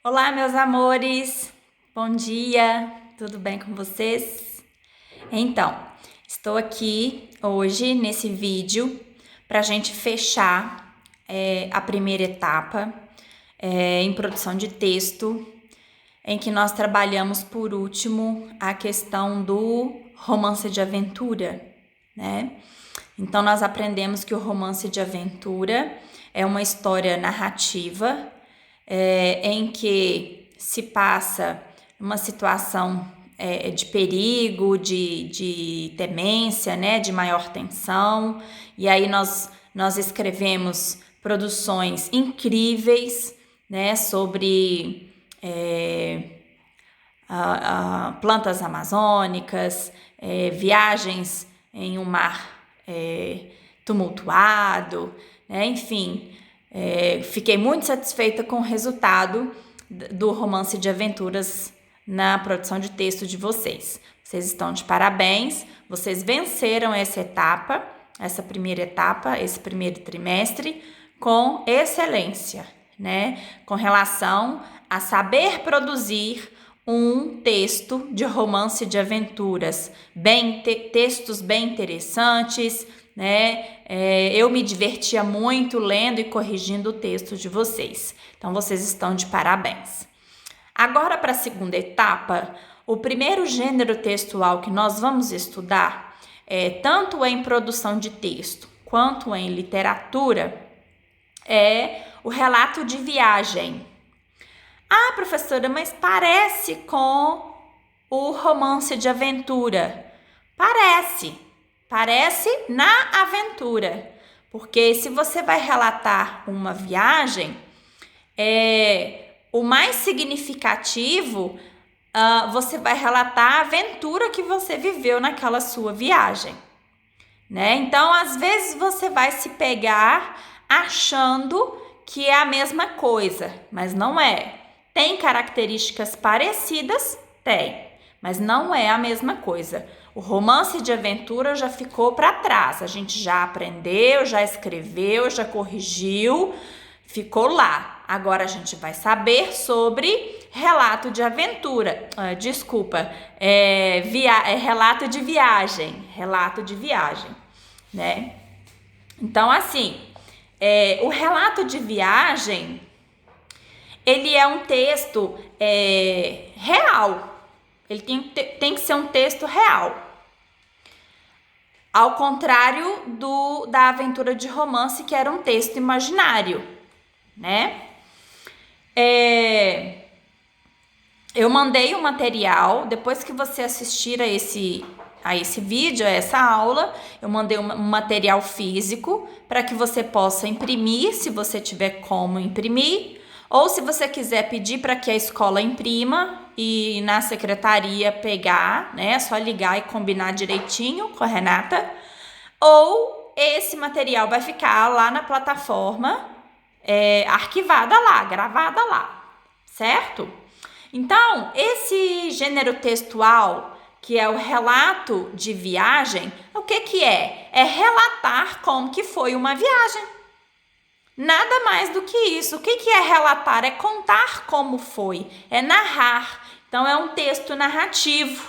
Olá, meus amores! Bom dia! Tudo bem com vocês? Então, estou aqui hoje nesse vídeo para a gente fechar a primeira etapa em produção de texto, em que nós trabalhamos por último a questão do romance de aventura, né? Então, nós aprendemos que o romance de aventura é uma história narrativa em que se passa uma situação de perigo, de temência, né, de maior tensão, e aí nós escrevemos produções incríveis, né, sobre plantas amazônicas, viagens em um mar tumultuado, né? Enfim, fiquei muito satisfeita com o resultado do romance de aventuras na produção de texto de vocês. Vocês estão de parabéns, vocês venceram essa etapa, essa primeira etapa, esse primeiro trimestre, com excelência, né? Com relação a saber produzir um texto de romance de aventuras, textos bem interessantes, né? Eu me divertia muito lendo e corrigindo o texto de vocês. Então, vocês estão de parabéns. Agora, para a segunda etapa, o primeiro gênero textual que nós vamos estudar, tanto em produção de texto quanto em literatura, é o relato de viagem. Ah, professora, mas parece com o romance de aventura. Parece na aventura. Porque se você vai relatar uma viagem, o mais significativo, você vai relatar a aventura que você viveu naquela sua viagem, né? Então, às vezes você vai se pegar achando que é a mesma coisa, mas não é. Tem características parecidas? Tem, mas não é a mesma coisa. O romance de aventura já ficou para trás. A gente já aprendeu, já escreveu, já corrigiu, ficou lá. Agora a gente vai saber sobre relato de aventura. Relato de viagem, né? Então, assim, o relato de viagem, ele é um texto real. Ele tem que ser um texto real. Ao contrário da aventura de romance, que era um texto imaginário, né? Eu mandei o material, depois que você assistir a esse vídeo, a essa aula, eu mandei um material físico para que você possa imprimir, se você tiver como imprimir, ou se você quiser pedir para que a escola imprima e na secretaria pegar, né? É só ligar e combinar direitinho com a Renata. Ou esse material vai ficar lá na plataforma, arquivada lá, gravada lá, certo? Então, esse gênero textual, que é o relato de viagem, o que é? É relatar como que foi uma viagem. Nada mais do que isso. O que é relatar? É contar como foi, é narrar. Então, é um texto narrativo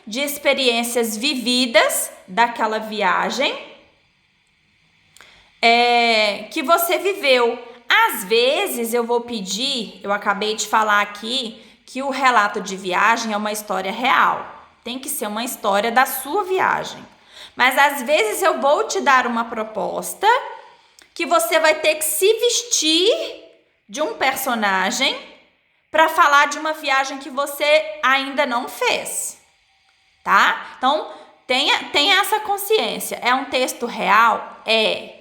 de experiências vividas daquela viagem que você viveu. Às vezes, eu vou pedir, eu acabei de falar aqui, que o relato de viagem é uma história real. Tem que ser uma história da sua viagem. Mas, às vezes, eu vou te dar uma proposta que você vai ter que se vestir de um personagem para falar de uma viagem que você ainda não fez, tá? Então, tenha essa consciência. É um texto real? É.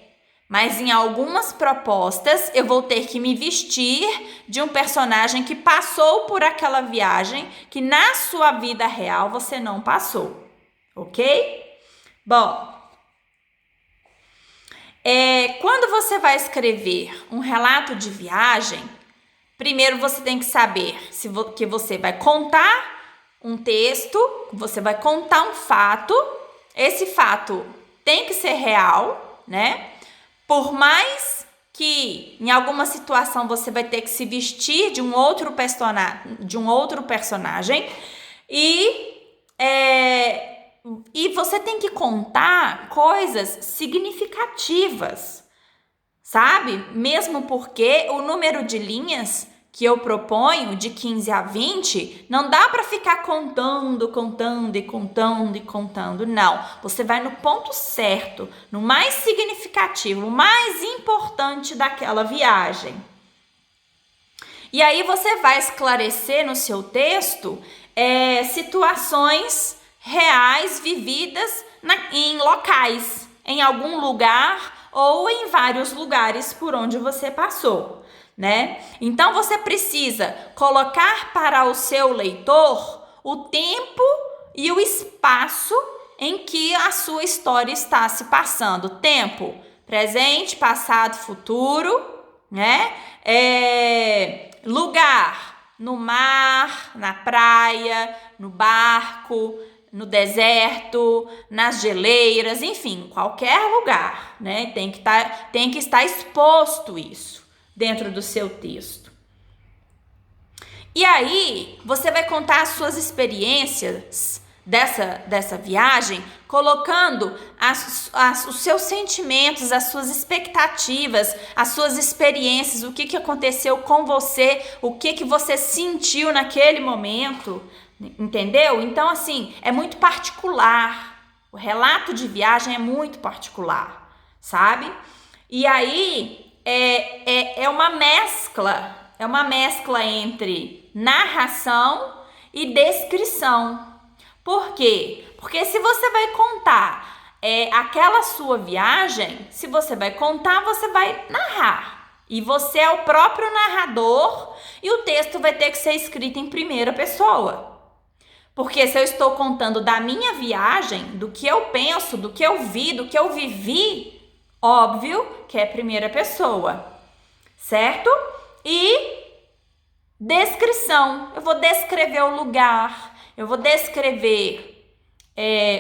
Mas em algumas propostas eu vou ter que me vestir de um personagem que passou por aquela viagem que na sua vida real você não passou, ok? Bom, quando você vai escrever um relato de viagem, primeiro você tem que saber que você vai contar um texto, você vai contar um fato. Esse fato tem que ser real, né? Por mais que em alguma situação você vai ter que se vestir de um outro personagem e você tem que contar coisas significativas, sabe? Mesmo porque o número de linhas que eu proponho, de 15 a 20, não dá para ficar contando, não. Você vai no ponto certo, no mais significativo, o mais importante daquela viagem. E aí você vai esclarecer no seu texto situações reais vividas em locais, em algum lugar ou em vários lugares por onde você passou, né? Então você precisa colocar para o seu leitor o tempo e o espaço em que a sua história está se passando. Tempo, presente, passado, futuro, né? Lugar, no mar, na praia, no barco, no deserto, nas geleiras, enfim, qualquer lugar, né? Tem que estar exposto isso dentro do seu texto. E aí, você vai contar as suas experiências dessa viagem, colocando os seus sentimentos, as suas expectativas, as suas experiências, o que aconteceu com você, o que você sentiu naquele momento, entendeu? Então, assim, é muito particular. O relato de viagem é muito particular, sabe? E aí, é uma mescla entre narração e descrição. Por quê? Porque se você vai contar aquela sua viagem, se você vai contar, você vai narrar. E você é o próprio narrador e o texto vai ter que ser escrito em primeira pessoa. Porque se eu estou contando da minha viagem, do que eu penso, do que eu vi, do que eu vivi, óbvio que é primeira pessoa, certo? E descrição. Eu vou descrever o lugar, eu vou descrever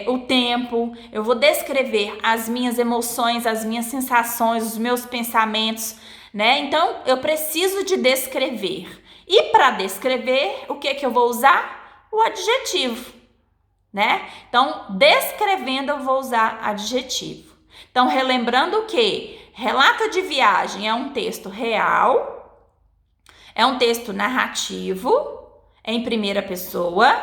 o tempo, eu vou descrever as minhas emoções, as minhas sensações, os meus pensamentos, né? Então, eu preciso de descrever. E para descrever, o que eu vou usar? O adjetivo, né? Então, descrevendo, eu vou usar adjetivo. Então, relembrando que relato de viagem é um texto real, é um texto narrativo, em primeira pessoa,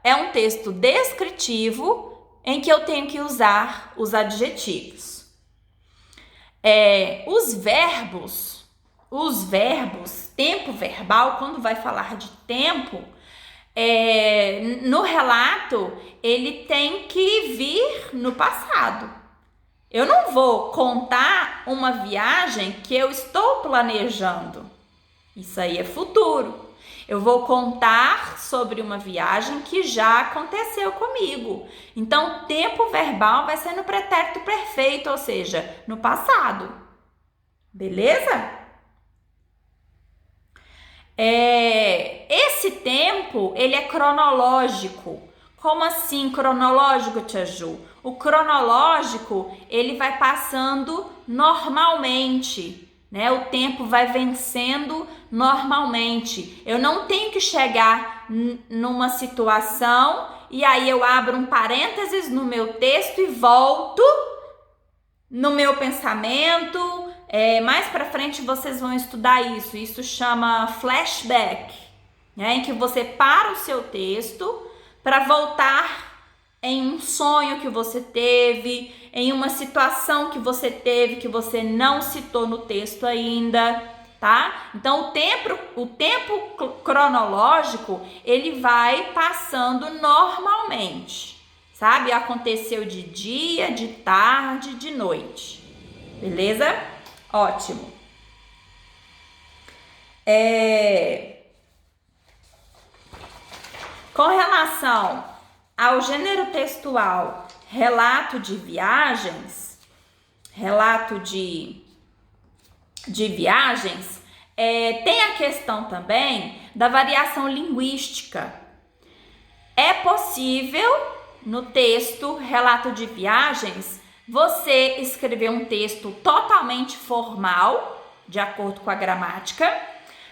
é um texto descritivo, em que eu tenho que usar os adjetivos. Os verbos, tempo verbal, quando vai falar de tempo, no relato, ele tem que vir no passado. Eu não vou contar uma viagem que eu estou planejando. Isso aí é futuro. Eu vou contar sobre uma viagem que já aconteceu comigo. Então, tempo verbal vai ser no pretérito perfeito, ou seja, no passado. Beleza? Esse tempo, ele é cronológico. Como assim cronológico, Tia Ju? O cronológico, ele vai passando normalmente, né? O tempo vai vencendo normalmente. Eu não tenho que chegar numa situação e aí eu abro um parênteses no meu texto e volto no meu pensamento. Mais para frente vocês vão estudar isso. Isso chama flashback, né? Em que você para o seu texto para voltar em um sonho que você teve, em uma situação que você teve que você não citou no texto ainda, tá? Então o tempo cronológico, ele vai passando normalmente, sabe? Aconteceu de dia, de tarde, de noite. Beleza? Ótimo. Com relação ao gênero textual relato de viagens, tem a questão também da variação linguística. É possível, no texto relato de viagens, você escrever um texto totalmente formal de acordo com a gramática,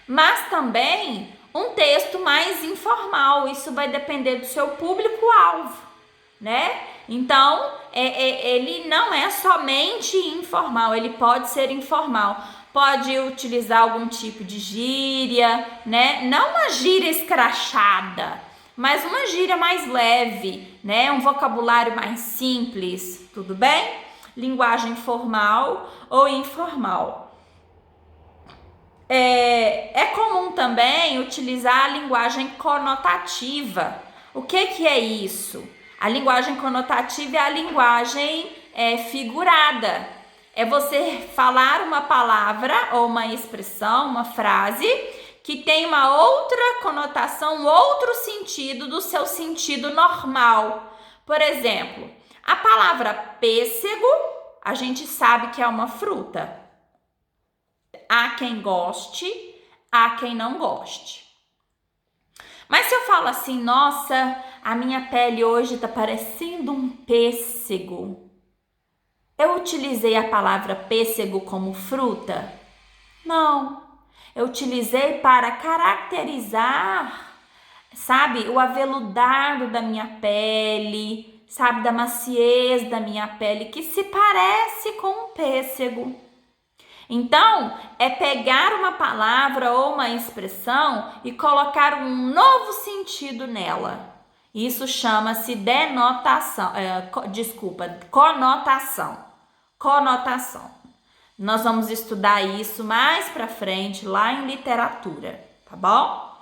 mas também um texto mais informal. Isso vai depender do seu público-alvo, né? Então, ele não é somente informal, ele pode ser informal. Pode utilizar algum tipo de gíria, né? Não uma gíria escrachada, mas uma gíria mais leve, né? Um vocabulário mais simples, tudo bem? Linguagem formal ou informal. É comum também utilizar a linguagem conotativa. O que é isso? A linguagem conotativa é a linguagem figurada. É você falar uma palavra ou uma expressão, uma frase, que tem uma outra conotação, outro sentido do seu sentido normal. Por exemplo, a palavra pêssego, a gente sabe que é uma fruta. Há quem goste, há quem não goste. Mas se eu falo assim, nossa, a minha pele hoje tá parecendo um pêssego, eu utilizei a palavra pêssego como fruta? Não. Eu utilizei para caracterizar, sabe, o aveludado da minha pele, sabe, da maciez da minha pele, que se parece com um pêssego. Então, é pegar uma palavra ou uma expressão e colocar um novo sentido nela. Isso chama-se conotação. Conotação. Nós vamos estudar isso mais pra frente lá em literatura, tá bom?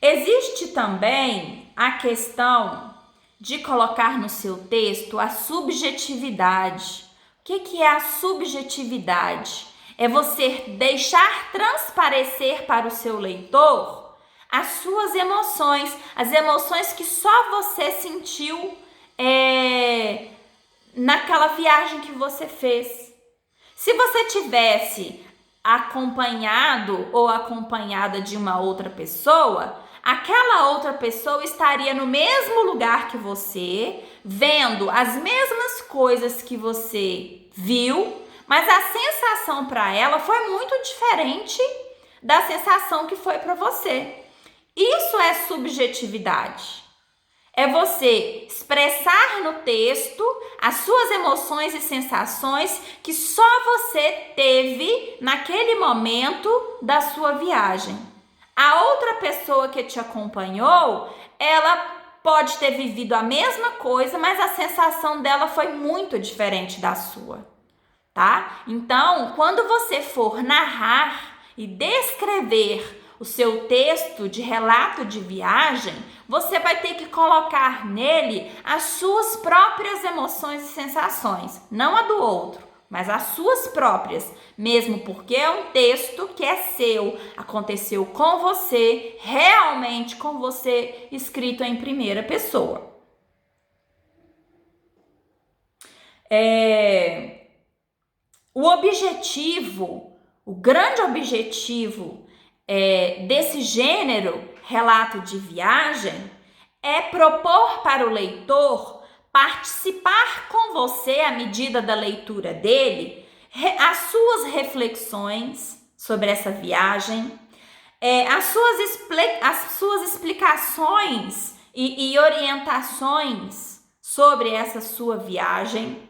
Existe também a questão de colocar no seu texto a subjetividade. O que é a subjetividade? É você deixar transparecer para o seu leitor as suas emoções, as emoções que só você sentiu naquela viagem que você fez. Se você tivesse acompanhado ou acompanhada de uma outra pessoa, aquela outra pessoa estaria no mesmo lugar que você, vendo as mesmas coisas que você viu, mas a sensação para ela foi muito diferente da sensação que foi para você. Isso é subjetividade. É você expressar no texto as suas emoções e sensações que só você teve naquele momento da sua viagem. A outra pessoa que te acompanhou, ela pode ter vivido a mesma coisa, mas a sensação dela foi muito diferente da sua, tá? Então, quando você for narrar e descrever o seu texto de relato de viagem, você vai ter que colocar nele as suas próprias emoções e sensações, não a do outro, mas as suas próprias, mesmo porque é um texto que é seu, aconteceu com você, realmente com você, escrito em primeira pessoa. O grande objetivo desse gênero, relato de viagem, é propor para o leitor participar com você, à medida da leitura dele, as suas reflexões sobre essa viagem, as suas explicações e orientações sobre essa sua viagem,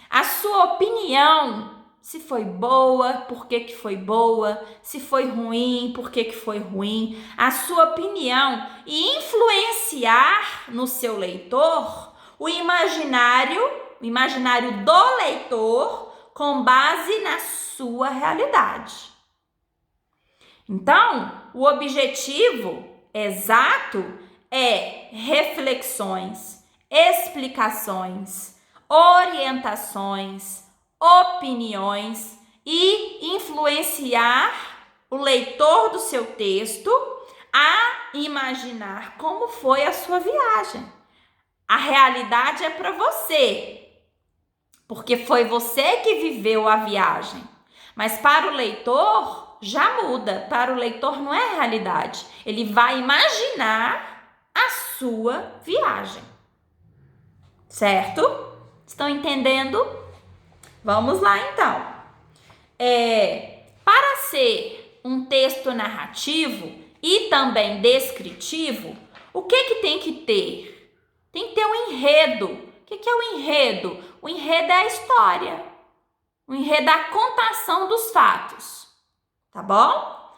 a sua opinião, se foi boa, por que foi boa, se foi ruim, por que foi ruim, a sua opinião e influenciar no seu leitor o imaginário do leitor com base na sua realidade. Então, o objetivo exato é reflexões, explicações, orientações, opiniões e influenciar o leitor do seu texto a imaginar como foi a sua viagem. A realidade é para você, porque foi você que viveu a viagem. Mas para o leitor já muda. Para o leitor não é realidade. Ele vai imaginar a sua viagem. Certo? Estão entendendo? Vamos lá, então. Para ser um texto narrativo e também descritivo, o que tem que ter? Tem que ter um enredo. O que é o enredo? O enredo é a história. O enredo é a contação dos fatos. Tá bom?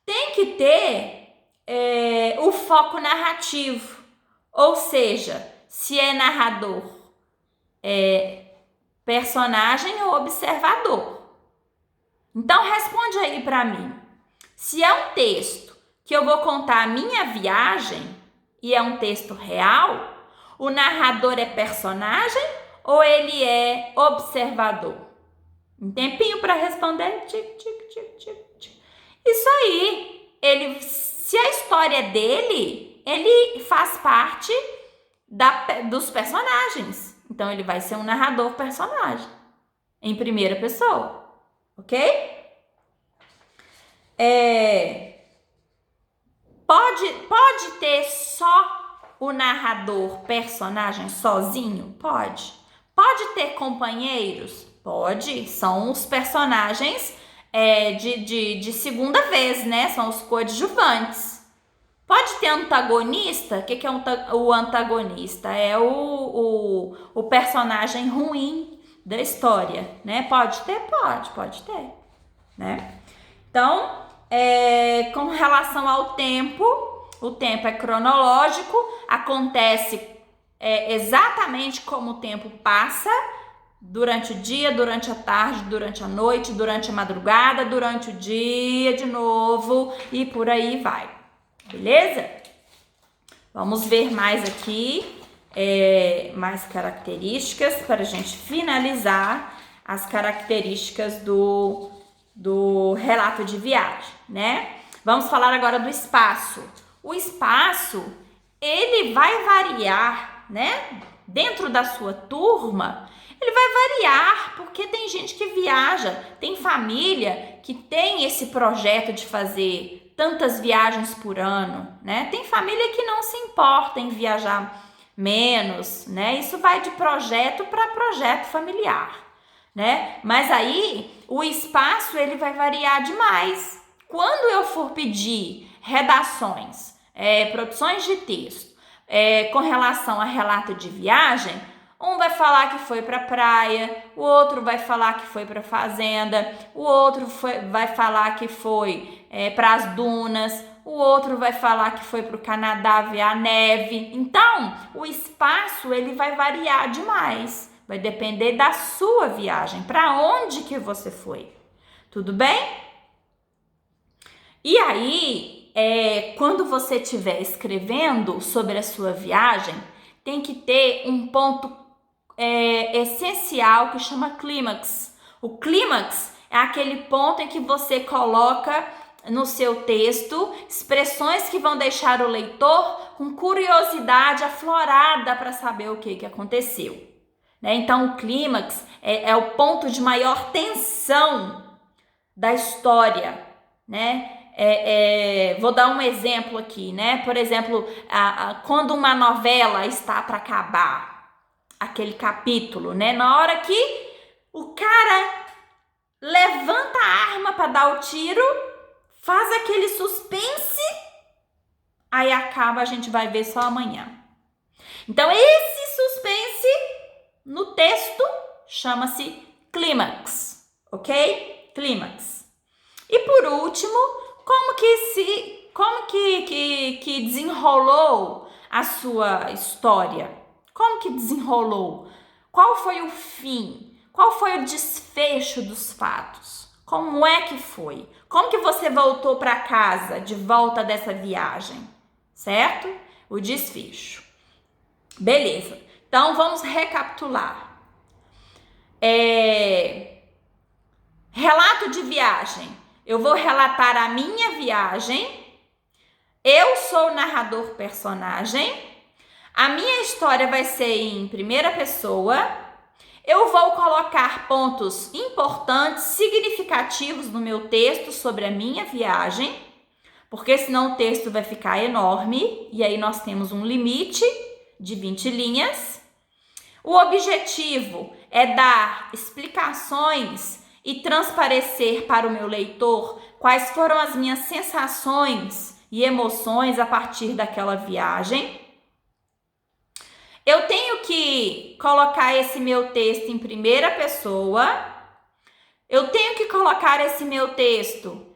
Tem que ter o foco narrativo. Ou seja, se é narrador, personagem ou observador. Então, responde aí para mim. Se é um texto que eu vou contar a minha viagem e é um texto real, o narrador é personagem ou ele é observador? Um tempinho para responder. Tic, tic, tic, tic, tic. Isso aí. Se a história é dele, ele faz parte dos personagens. Então, ele vai ser um narrador personagem em primeira pessoa. Ok? Pode ter só o narrador personagem sozinho? Pode. Pode ter companheiros? Pode. São os personagens de segunda vez, né? São os coadjuvantes. Pode ter antagonista? O que é o antagonista? É o personagem ruim da história, né? Pode ter? Pode ter, né? Então, com relação ao tempo, o tempo é cronológico, acontece exatamente como o tempo passa, durante o dia, durante a tarde, durante a noite, durante a madrugada, durante o dia de novo e por aí vai. Beleza? Vamos ver mais aqui, mais características para a gente finalizar as características do relato de viagem, né? Vamos falar agora do espaço. O espaço, ele vai variar, né? Dentro da sua turma, ele vai variar, porque tem gente que viaja, tem família que tem esse projeto de fazer tantas viagens por ano, né? Tem família que não se importa em viajar menos, né? Isso vai de projeto para projeto familiar, né? Mas aí o espaço ele vai variar demais. Quando eu for pedir redações, produções de texto, com relação a relato de viagem, um vai falar que foi para a praia, o outro vai falar que foi para a fazenda, o outro vai falar que foi para as dunas, o outro vai falar que foi para o Canadá ver a neve. Então, o espaço ele vai variar demais. Vai depender da sua viagem, para onde que você foi. Tudo bem? E aí, quando você estiver escrevendo sobre a sua viagem, tem que ter um ponto essencial que chama clímax. O clímax é aquele ponto em que você coloca no seu texto expressões que vão deixar o leitor com curiosidade aflorada para saber o que aconteceu. Então, o clímax é o ponto de maior tensão da história, né? Vou dar um exemplo aqui, né? Por exemplo, quando uma novela está para acabar, aquele capítulo, né? Na hora que o cara levanta a arma para dar o tiro, faz aquele suspense, aí acaba, a gente vai ver só amanhã. Então, esse suspense no texto chama-se clímax, ok? Clímax. E por último, como que desenrolou a sua história? Como que desenrolou? Qual foi o fim? Qual foi o desfecho dos fatos? Como é que foi? Como que você voltou para casa de volta dessa viagem? Certo? O desfecho. Beleza. Então, vamos recapitular. Relato de viagem. Eu vou relatar a minha viagem. Eu sou o narrador personagem. A minha história vai ser em primeira pessoa. Eu vou colocar pontos importantes, significativos no meu texto sobre a minha viagem, porque senão o texto vai ficar enorme e aí nós temos um limite de 20 linhas. O objetivo é dar explicações e transparecer para o meu leitor quais foram as minhas sensações e emoções a partir daquela viagem. Eu tenho que colocar esse meu texto em primeira pessoa. Eu tenho que colocar esse meu texto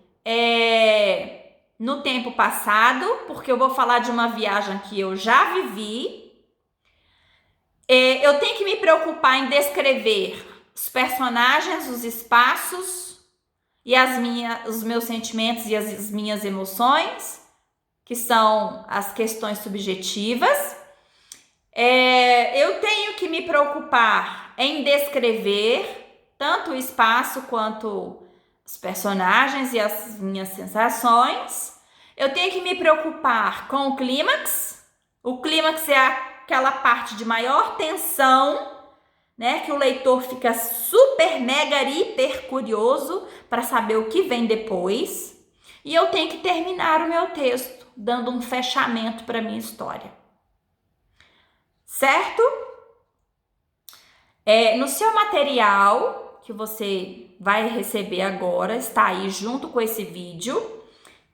no tempo passado, porque eu vou falar de uma viagem que eu já vivi. Eu tenho que me preocupar em descrever os personagens, os espaços e os meus sentimentos e as minhas emoções, que são as questões subjetivas. Eu tenho que me preocupar em descrever tanto o espaço quanto os personagens e as minhas sensações. Eu tenho que me preocupar com o clímax. O clímax é aquela parte de maior tensão, né? Que o leitor fica super, mega, hiper curioso para saber o que vem depois. E eu tenho que terminar o meu texto dando um fechamento para a minha história. Certo? No seu material que você vai receber agora, está aí junto com esse vídeo,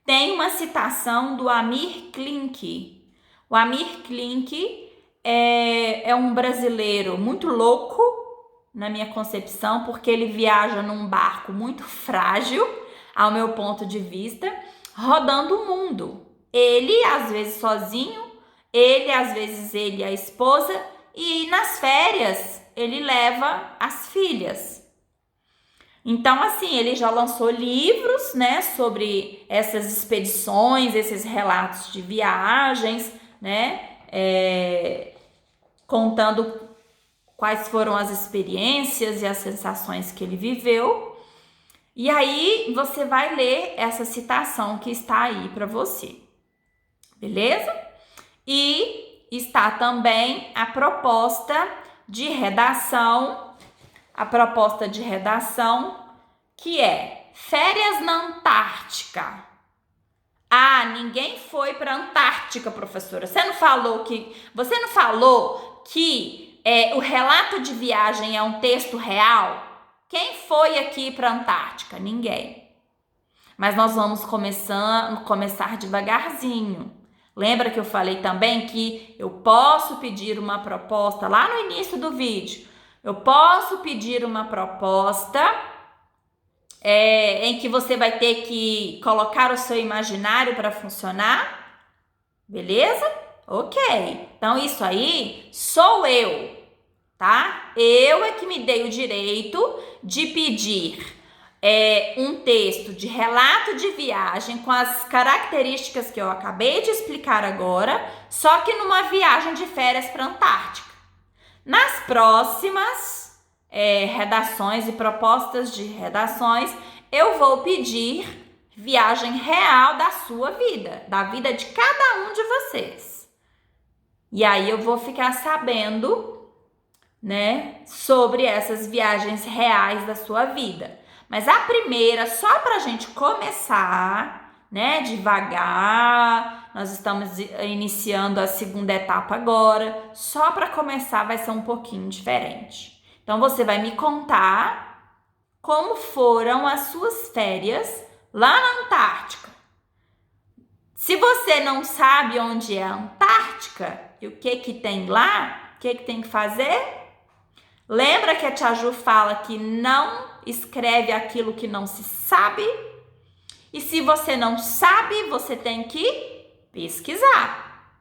tem uma citação do Amir Klink. O Amir Klink é um brasileiro muito louco, na minha concepção, porque ele viaja num barco muito frágil, ao meu ponto de vista, rodando o mundo. Ele, às vezes, sozinho, às vezes, ele e a esposa, e nas férias, ele leva as filhas. Então, assim, ele já lançou livros, né, sobre essas expedições, esses relatos de viagens, né, contando quais foram as experiências e as sensações que ele viveu. E aí, você vai ler essa citação que está aí para você. Beleza? E está também a proposta de redação, que é férias na Antártica. Ah, ninguém foi para a Antártica, professora. Você não falou que o relato de viagem é um texto real? Quem foi aqui para a Antártica? Ninguém. Mas nós vamos começar devagarzinho. Lembra que eu falei também que eu posso pedir uma proposta lá no início do vídeo? Eu posso pedir uma proposta em que você vai ter que colocar o seu imaginário para funcionar? Beleza? Ok. Então, isso aí sou eu, tá? Eu é que me dei o direito de pedir um texto de relato de viagem com as características que eu acabei de explicar agora, só que numa viagem de férias para a Antártica. Nas próximas redações e propostas de redações, eu vou pedir viagem real da sua vida, da vida de cada um de vocês. E aí eu vou ficar sabendo, né, sobre essas viagens reais da sua vida. Mas a primeira, só para a gente começar, né, devagar, nós estamos iniciando a segunda etapa agora, só para começar vai ser um pouquinho diferente. Então, você vai me contar como foram as suas férias lá na Antártica. Se você não sabe onde é a Antártica e o que tem lá, o que tem que fazer? Lembra que a Tia Ju fala que não escreve aquilo que não se sabe? E se você não sabe, você tem que pesquisar.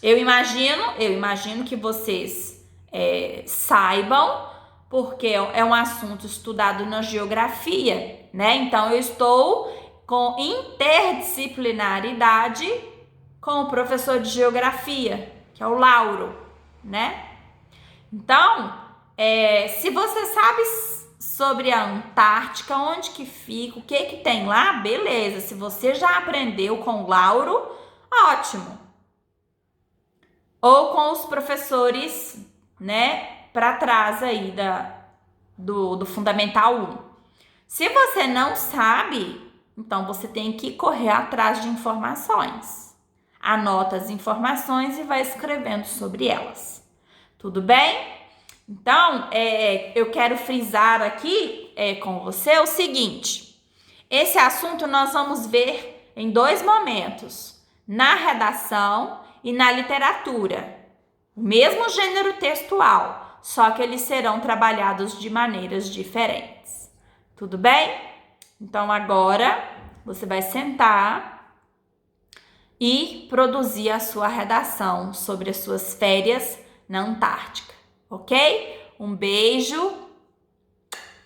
Eu imagino que vocês saibam, porque é um assunto estudado na geografia, né? Então, eu estou com interdisciplinaridade com o professor de geografia, que é o Lauro, né? Então, se você sabe sobre a Antártica, onde que fica, o que tem lá, beleza. Se você já aprendeu com o Lauro, ótimo. Ou com os professores, né, para trás aí do Fundamental 1. Se você não sabe, então você tem que correr atrás de informações. Anota as informações e vai escrevendo sobre elas. Tudo bem? Então, eu quero frisar aqui com você o seguinte: esse assunto nós vamos ver em 2 momentos, na redação e na literatura. O mesmo gênero textual, só que eles serão trabalhados de maneiras diferentes. Tudo bem? Então, agora você vai sentar e produzir a sua redação sobre as suas férias na Antártica, ok? Um beijo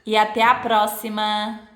e até a próxima!